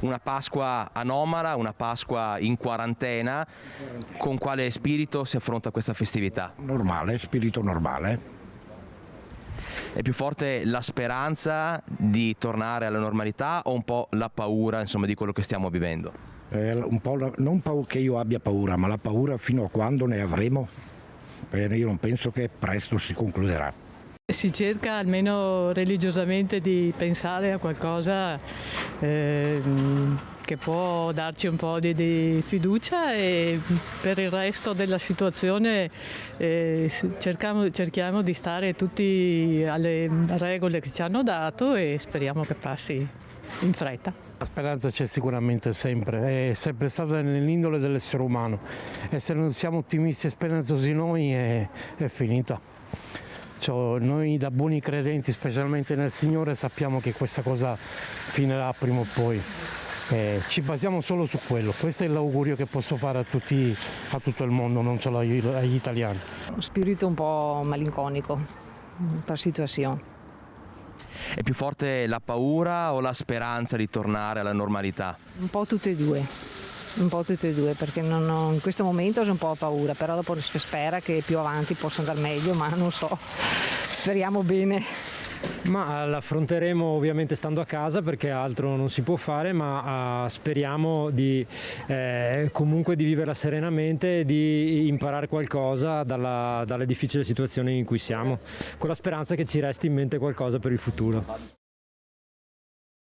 una Pasqua anomala, una Pasqua in quarantena. Con quale spirito si affronta questa festività? Normale, spirito normale. È più forte la speranza di tornare alla normalità o un po' la paura, insomma, di quello che stiamo vivendo? Un po' non che io abbia paura, ma la paura fino a quando ne avremo, perché io non penso che presto si concluderà. Si cerca almeno religiosamente di pensare a qualcosa che può darci un po' di fiducia, e per il resto della situazione cerchiamo di stare tutti alle regole che ci hanno dato e speriamo che passi in fretta. La speranza c'è sicuramente sempre, è sempre stata nell'indole dell'essere umano, e se non siamo ottimisti e speranzosi noi è finita. Noi da buoni credenti, specialmente nel Signore, sappiamo che questa cosa finirà prima o poi. Ci basiamo solo su quello. Questo è l'augurio che posso fare a tutto il mondo, non solo agli italiani. Un spirito un po' malinconico per situazione. È più forte la paura o la speranza di tornare alla normalità? Un po' tutte e due. Un po' tutte e due, perché in questo momento c'è un po' paura, però dopo si spera che più avanti possa andare meglio, ma non so, speriamo bene. Ma l'affronteremo ovviamente stando a casa, perché altro non si può fare, ma speriamo comunque di viverla serenamente e di imparare qualcosa dalla difficile situazione in cui siamo, con la speranza che ci resti in mente qualcosa per il futuro.